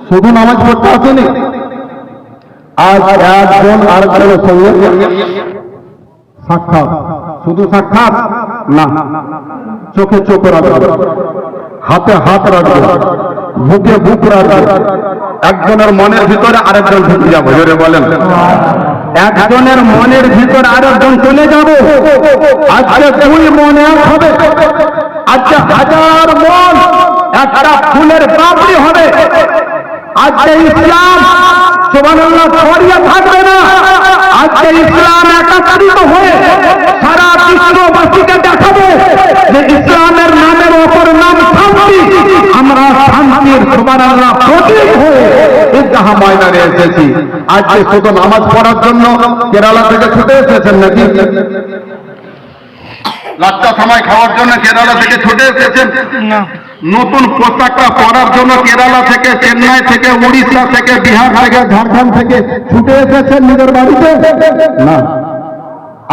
শুধু নামাজ পড়তে আসেনি, আজ একজন আরেকজনের সঙ্গে সাক্ষাৎ। শুধু সাক্ষাৎ না, চোখে চোখ রাখবে, হাতে হাত রাখবে, বুকে বুক রাখবে। একজনের মনের ভিতরে আরেকজন ঢুকে যাবো, জোরে বলেন। একজনের মনের ভিতরে আরেকজন চলে যাবো। আজকে দুই মন এক হবে, আজকে হাজার মন একটা ফুলের পাপড়ি হবে। আজকে ইসলাম সুবহানাল্লাহ ছড়িয়ে থাকবে না। আজকে ইসলাম একাত্রিত হয়ে সারা বিশ্ববাসীকে দেখাবে যে ইসলামের নামের ওপর নাম শান্তি। আমরা শান্তির সুবহানাল্লাহ প্রতীক হয়ে ঈদগাহ ময়দানে এসেছি। আজকে শুধু নামাজ পড়ার জন্য কেরালা থেকে ছুটে এসেছেন নাকি? লাচ্চা সময় খাওয়ার জন্য কেরালা থেকে ছুটে এসেছেন না। নতুন পোশাকটা পরার জন্য কেরালা থেকে, চেন্নাই থেকে, উড়িষ্যা থেকে, বিহার থেকে, ঝাড়খণ্ড থেকে ছুটে এসেছেন নিজের বাড়িতে না।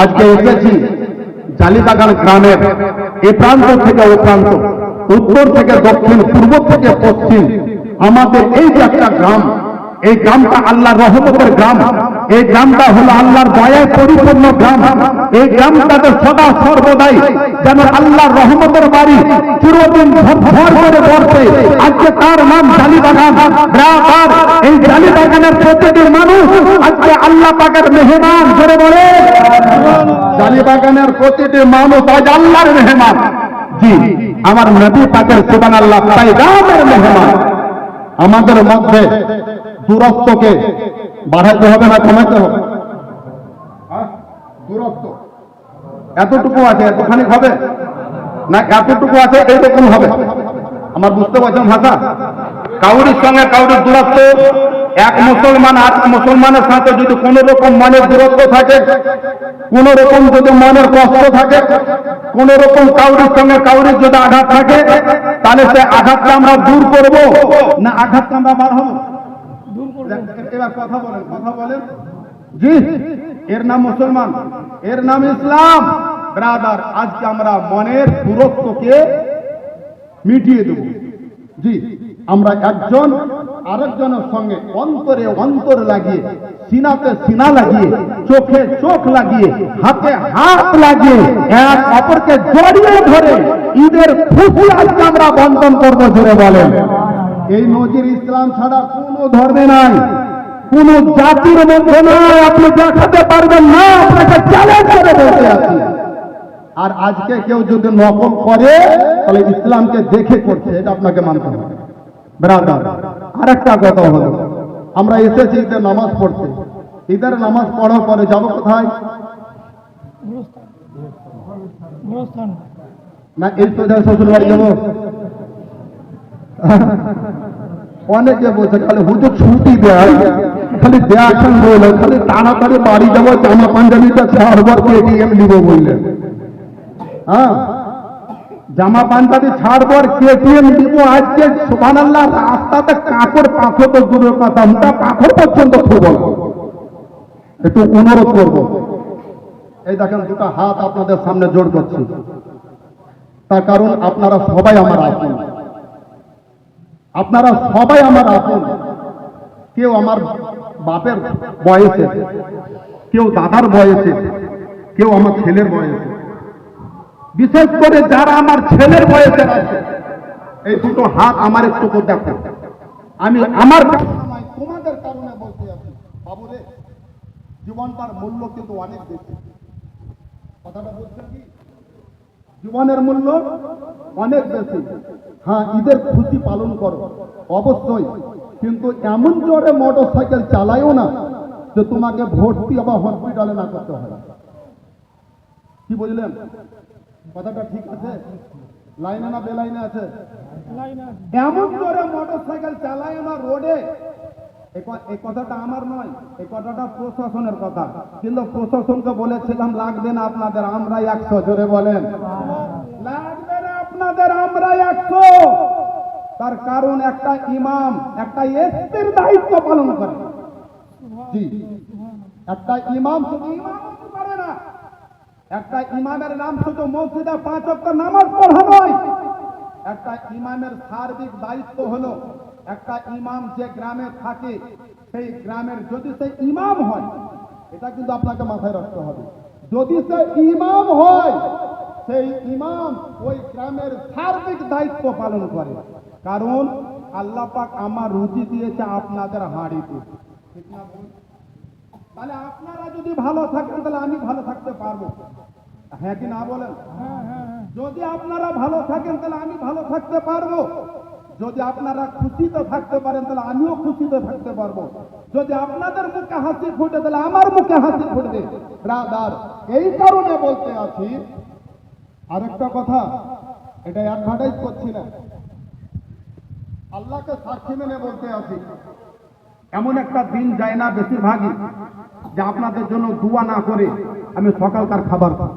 আজকে এসেছি জালিবাগান গ্রামের এ প্রান্ত থেকে ও প্রান্ত, উত্তর থেকে দক্ষিণ, পূর্ব থেকে পশ্চিম, আমাদের এই যে একটা গ্রাম, এই গ্রামটা আল্লাহর রহমতের গ্রাম। এই গ্রামটা হলো আল্লাহর দয়ায় পরিপূর্ণ গ্রাম। এই গ্রামটাতে সদা সর্বদাই যেন আল্লাহর রহমতের বাড়ি চিরদিন ভর করে বর্ষে। আজকে তার নাম জালিবাগান। আর এই জালিবাগানের প্রত্যেকটি মানুষ আজকে আল্লাহ পাকের মেহমান। ধরে বলে জালিবাগানের প্রতিটি মানুষ আজ আল্লাহর মেহমান। জি, আমার নবী পাকের সুবহানাল্লাহ পয়গামের মেহমান। আমাদের মধ্যে দূরত্বকে বাড়াইতে হবে না কমাইতে হবে? দূরত্ব এতটুকু আছে, এতখানি হবে না, এতটুকু আছে, এইরকম হবে। আমার বুঝতে পারছেন ভাষা? কাউরির সঙ্গে কাউরির দূরত্ব, এক মুসলমান আর মুসলমানের সাথে যদি কোন রকম মনের দূরত্ব থাকে, কোন রকম যদি মনের কষ্ট থাকে, কোন রকম কাউরির সঙ্গে কাউরির যদি আঘাত থাকে, তাহলে সে আঘাতটা আমরা দূর করব না আঘাতটা আমরা বাড়াবো? এবার কথা বলেন, কথা বলেন। জি, এর নাম মুসলমান, এর নাম ইসলাম। ব্রাদার, আজকে আমরা মনের দূরত্বকে মিটিয়ে দেব। জি, আমরা একজন আরেকজনের সঙ্গে অন্তরে অন্তর লাগিয়ে, সিনাতে সিনা লাগিয়ে, চোখে চোখ লাগিয়ে, হাতে হাত লাগিয়ে এক অপরকে জড়িয়ে ধরে ঈদের খুশি আজকে আমরা বন্ধন করবো। জোরে বলেন। এই নজির ইসলাম ছাড়া কোন ধর্মে নাই, কোন জাতির মধ্যে নাই। আপনি দেখাতে পারবেন না, আপনাকে চ্যালেঞ্জ করে বলতে আছি। আর আজকে কেউ যদি নকল করে তাহলে ইসলামকে দেখে করছে, এটা আপনাকে মানতে হবে। ব্রাদার, আর একটা কথা হলো, আমরা এসেছি ঈদের নামাজ পড়তে। ঈদের নামাজ পড়ার পরে যাবো কোথায়? না এই তো শ্বশুর বাড়ি যাবো? অনেকে বলছে খালি হুজুর ছুটি দেয়, খালি দেখান বলে, খালি তাড়াতাড়ি বাড়ি যাবো, জামা পাঞ্জাবিটা ছাড়বার কেটিএম নিবো বললেন। হ্যাঁ, জামা পাঞ্জাবি ছাড়বার কেটিএম দিব। আজকে সুবহানাল্লাহ রাস্তাতে কাপড় পাথর তো দূরের কথা, পাথর পর্যন্ত খুব একটু অনুরোধ করবো। এই দেখেন দুটো হাত আপনাদের সামনে জোড় করছি, তার কারণ আপনারা সবাই আমার আপন, আপনারা সবাই আমার আপন। কেউ আমার বাপের বয়সে, কেউ দাদার বয়সে, কেউ আমার ছেলের বয়সে। বিশেষ করে যারা আমার ছেলের বয়সে আছে, এই দুটো হাত আমার একটু দেখো। আমি আমার তোমাদের কারণে বলতে আছি, বাবুরে, জীবনটার মূল্য কিন্তু অনেক বেশি। কথাটা বলছেন কি? জীবনের মূল্য অনেক বেশি। হ্যাঁ, ঈদের খুশি পালন করো অবশ্যই, কিন্তু এমন জোরে মোটর সাইকেল চালাইও না যে তোমাকে ভর্তি বা হসপিটালে না করতে হয়। কি বুঝলেন? কথাটা ঠিক আছে? লাইনে না বেলাইনে আছে? এমন জোরে মোটর সাইকেল চালায় না রোডে। এই কথাটা আমার নয়, এই কথাটা প্রশাসনের কথা। কিন্তু প্রশাসনকে বলেছিলাম লাগবে না আপনাদের, আমরা 100। জোরে বলেন, লাগবে না আপনাদের, আমরা 100। তার কারণ একটা ইমাম একটা এসপির দায়িত্ব পালন করে। জি, একটা ইমাম শুধু ইমাম হতে পারে না। একটা ইমামের নাম শুধু মসজিদে 5 ওয়াক্ত নামাজ পড়া নয়। একটা ইমামের সার্বিক দায়িত্ব হলো একটা ইমাম যে গ্রামে থাকে সেই গ্রামের যদি সে ইমাম হয়, এটা কিন্তু আপনাকে মাথায় রাখতে হবে, যদি সে ইমাম হয় সেই ইমাম ওই গ্রামের সার্বিক দায়িত্ব পালন করে। কারণ আল্লাহ পাক আমার রুজি দিয়েছে আপনাদের হাঁড়িতে, ঠিক না বলুন? তাহলে আপনারা যদি ভালো থাকেন তাহলে আমি ভালো থাকতে পারবো, হ্যাঁ কি না বলেন? যদি আপনারা ভালো থাকেন তাহলে আমি ভালো থাকতে পারবো, যদি আপনারা খুশিতে থাকতে পারেন তাহলে আমিও খুশিতে থাকতে পারবো, যদি আপনাদের মুখে হাসি ফুটে তাহলে আমার মুখে হাসি ফুটবে। ব্রাদার, এই কারণে বলতে আছি আরেকটা কথা, এটা অ্যাডভার্টাইজ করছি না, আল্লাহকে সাক্ষী মেনে বলতে আছি, এমন একটা দিন যায় না বেশিরভাগই যে আপনাদের জন্য দোয়া না করে আমি সকালকার খাবার খাই।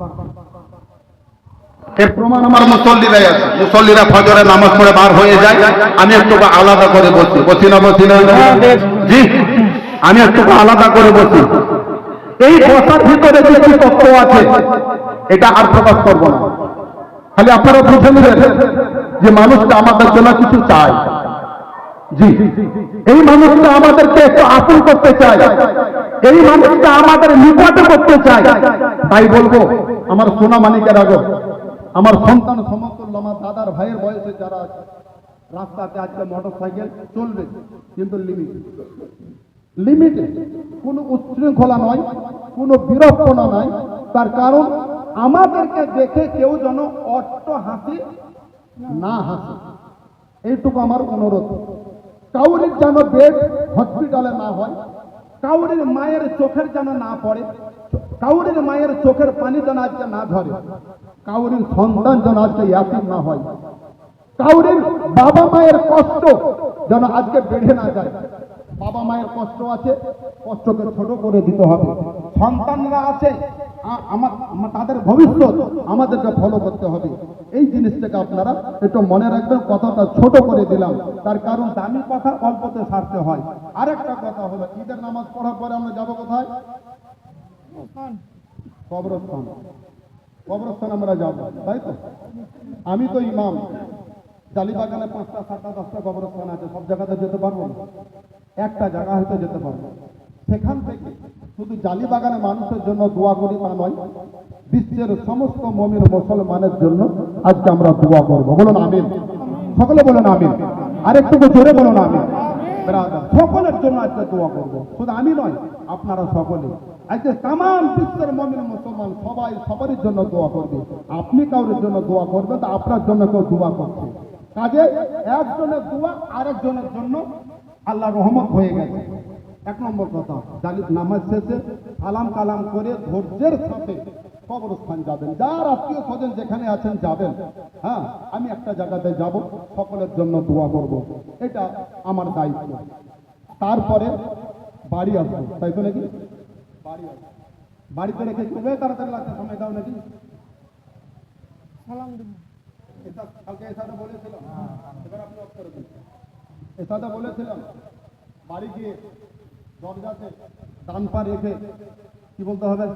এর প্রমাণ আমার মুসল্লিরাই আছে। মুসল্লিরা ফজরে নামাজ পড়ে বার হয়ে যায়, আমি একটু আলাদা করে বসি, বসি না জি, আমি একটু আলাদা করে বসি। এই বসার ভিতরে যে কি তত্ত্ব আছে এটা আর প্রকাশ করবো না, খালি আপনারা বুঝে নেবেন যে মানুষটা আমাদের জন্য কিছু চায়। জি, এই মানুষটা আমাদেরকে একটু আপন করতে চায়, এই মানুষটা আমাদের নিকটে করতে চায়। তাই বলবো আমার সোনা মানিকের আগে আমার সন্তান সমতুল্য, আমার দাদার ভাইয়ের বয়সে যারা আছে, রাস্তাতে আজকে মোটর সাইকেল চলবে কিন্তু লিমিটে, কোনো উচ্ছৃঙ্খলা নয়, কোনো বিরক্তনা নয়। তার কারণ আমাদেরকে দেখে কেউ যেন অট্ট হাসি না হাসে, এইটুকু আমার অনুরোধ। কাউরির যেন বেড হসপিটালে না হয়, কাউরির মায়ের চোখের যেন না পড়ে, কাউরির মায়ের চোখের পানি যেন আজকে না ধরে, কাউরির সন্তান যেন আজকে ইয়াতিম না হয়, কাউরির বাবা মায়ের কষ্ট যেন আজকে বেড়ে না যায়। বাবা মায়ের কষ্ট আছে, কষ্টকে ছোট করে দিতে হবে। সন্তানরা আছে, তাদের ভবিষ্যৎ আমাদেরকে ফলো করতে হবে। এই জিনিসটাকে আপনারা একটু মনে রাখবেন, কথাটা ছোট করে দিলাম, তার কারণ দামি কথা অল্পতে সারতে হয়। আরেকটা কথা হলো, ঈদের নামাজ পড়ার পরে আমরা যাবো কোথায়? কবরস্থান। কবরস্থান আমরা যাব, তাই তো? আমি তো ইমাম, জালিবাগানে 5টা 7টা 10টা কবরস্থান আছে, সব জায়গাতে যেতে পারবো না, একটা জায়গা হয়তো যেতে পারবো। সেখান থেকে শুধু জালিবাগানে মানুষের জন্য দোয়া করি তা নয়, বিশ্বের সমস্ত মুমিন মুসলমানের জন্য আজকে আমরা দোয়া করবো। বলুন আমিন, সকলে বলুন আমিন, আরেকটু জোরে বলুন আমিন। সকলের জন্য আজকে দোয়া করবো, শুধু আমি নয়, আপনারা সকলে আজকে তাম বিশ্বের মুমিন মুসলমান সবাই সবারই জন্য দোয়া করবে। আপনি কারোর জন্য দোয়া করবেন তো আপনার জন্য কেউ দোয়া করছে, কাজে একজনের দোয়া আরেকজনের জন্য আল্লাহ রহমত হয়ে গেছে। 1 নম্বর কথা, নামাজ শেষে সালাম কালাম করে ধৈর্যের সাথে কবরস্থান যাবেন, যার আত্মীয় স্বজন যেখানে আছেন যাবেন। হ্যাঁ, আমি একটা জায়গাতে যাব, সকলের জন্য দোয়া করব, এটা আমার দায়িত্ব। তারপরে বাড়ি আসবো, তাই তো নাকি? বাড়ি আসবো, বাড়িতে রেখে চলে তাড়াতাড়ি লাগতে সময় দাও নাকি? কালকে এসাটা বলেছিলাম, এবার আপনি অফ করে দিন। এসাটা বলেছিলাম, বাড়ি গিয়ে দরজাতে ডান পা রেখে কি বলতে হবে?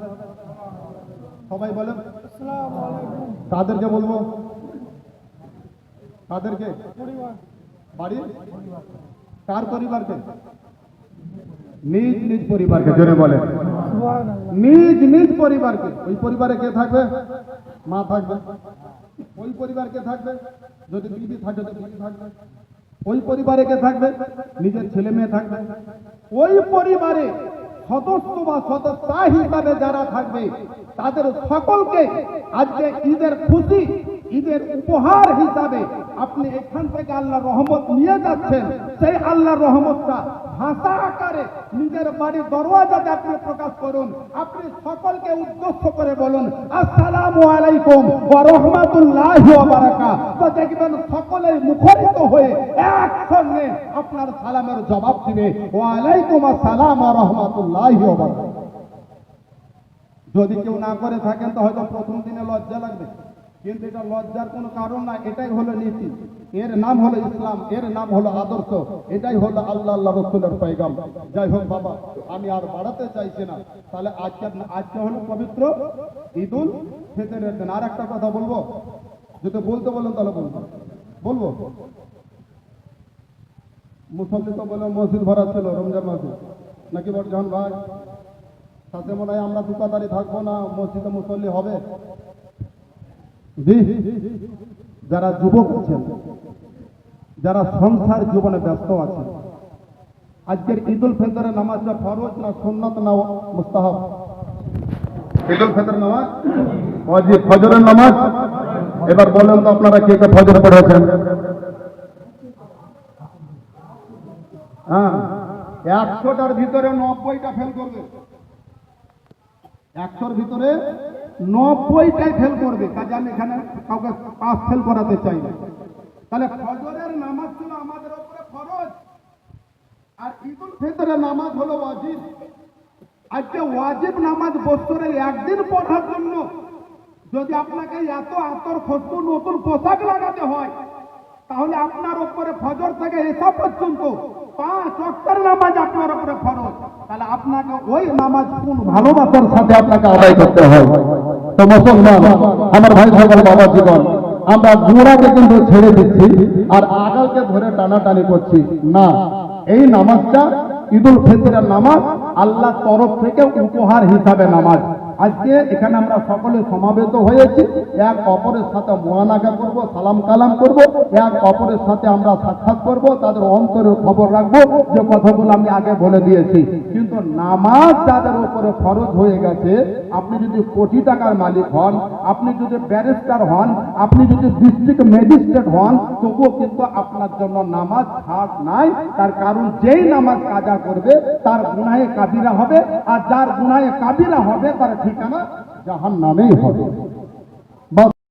সবাই বলেন আসসালামু আলাইকুম। কাদেরকে বলবো? কাদেরকে? বাড়ির কার পরিবারকে? নিজ নিজ পরিবারকে, জোরে বলে নিজ নিজ পরিবারকে। ওই পরিবারে কে থাকবে? মা থাকবে। ওই পরিবার কে থাকবে? যদি বিবি থাকে তো বিবি থাকবে। ওই পরিবারে কে থাকবে? নিজের ছেলে মেয়ে থাকবে। ওই পরিবারে সদস্য বা সদস্যা হিসাবে যারা থাকবে তাদের সকলকে আজকে ঈদের খুশি, ঈদের উপহার হিসাবে আপনি এখান থেকে আল্লাহর রহমত নিয়ে যাচ্ছেন। সেই আল্লাহর রহমতটা ভাষা আকারে নিজের বাড়ির দরওয়াজাতে আপনি প্রকাশ করুন। আপনি সকলকে উদ্দেশ্য করে বলুন আসসালামু আলাইকুম ওয়া রাহমাতুল্লাহি ওয়া বারাকাতুহু। তো দেখবেন সকলেই মুখরিত হয়ে একসঙ্গে আপনার সালামের জবাব দিবে ওয়া আলাইকুম আসসালাম ওয়া রাহমাতুল্লাহি ওয়া বারাকাতুহু। যদি কেউ না করে থাকেন তো হয়তো প্রথম দিনে লজ্জা লাগবে, কিন্তু এটা লজ্জার কোনো কারণ না, এটাই হলো নীতি, এর নাম হলো ইসলাম, এর নাম হলো আদর্শ, এটাই হলো আল্লাহ রসুলের পয়গাম। যাই হোক বাবা, আমি আর বাড়াতে চাইছি না। তাহলে আজকে হলো পবিত্র ঈদুল ফিতরের দিন। আর একটা কথা বলবো, যদি বলতে বলেন তাহলে বলবো। মুসল্লি তো বলে মসজিদ ভরা ছিল রমজান মাসে, নাকি বটজন ভাই? সাথে মনে হয় আমরা দুকাদারি থাকবো না, মসজিদে মুসল্লি হবে। জি, যারা যুবক আছেন, যারা সংসার জীবনে ব্যস্ত আছেন, আজকের ঈদ উল ফিতরের নামাজটা ফরজ না সুন্নাত না মুস্তাহাব? ঈদ উল ফিতর নামাজ ওয়াজিব, ফজরের নামাজ। এবার বলেন তো আপনারা কে কে ফজর পড়েছেন? হ্যাঁ, 100টার ভিতরে 90টা ফেল করবে, 100র ভিতরে 90টাই ফেল করবে। কাজে আমি এখানে কাউকে পাস ফেল করাতে চাই না। তাহলে ফজরের নামাজ ছিল আমাদের উপরে ফরজ, আর ঈদ উল ফিতরের নামাজ হলো ওয়াজিব। আজকে ওয়াজিব নামাজ বছরে একদিন পড়ার জন্য যদি আপনাকে এত আতর খসু নতুন পোশাক লাগাতে হয়, তাহলে আপনার উপরে ফজর থেকে এসা পর্যন্ত 5 ওয়াক্তের নামাজ আপনার উপরে ফরজ। তাহলে আপনাকে ওই নামাজ কোন ভালোবাসার সাথে আপনাকে আদায় করতে হয়। তো মুসলমান আমার ভাই সকল বাবা জীবন, আমরা গোড়াকে কিন্তু ছেড়ে দিচ্ছি আর আগালকে ধরে টানাটানি করছি না। এই নামাজটা ঈদ উল ফিতরের নামাজ, আল্লাহর তরফ থেকে উপহার হিসাবে নামাজ। আজকে এখানে আমরা সকলে সমাবেত হয়েছি, এক অপরের সাথে মুআনাকা করব, সালাম কালাম করব, এক অপরের সাথে আমরা সাক্ষাৎ করব, তাদের অন্তরের খবর রাখবো, যে কথাগুলো আমি আগে বলে দিয়েছি। কিন্তু নামাজ যাদের উপরে ফরজ হয়ে গেছে, আপনি যদি কোটি টাকার মালিক হন, আপনি যদি ব্যারিস্টার হন, আপনি যদি ডিস্ট্রিক্ট ম্যাজিস্ট্রেট হন, তবুও কিন্তু আপনার জন্য নামাজ ছাড় নাই। তার কারণ যেই নামাজ কাজা করবে তার গুনাহে কাবিরা হবে, আর যার গুনাহে কাবিরা হবে তার ঠিকানা জাহান্নামেই হবে।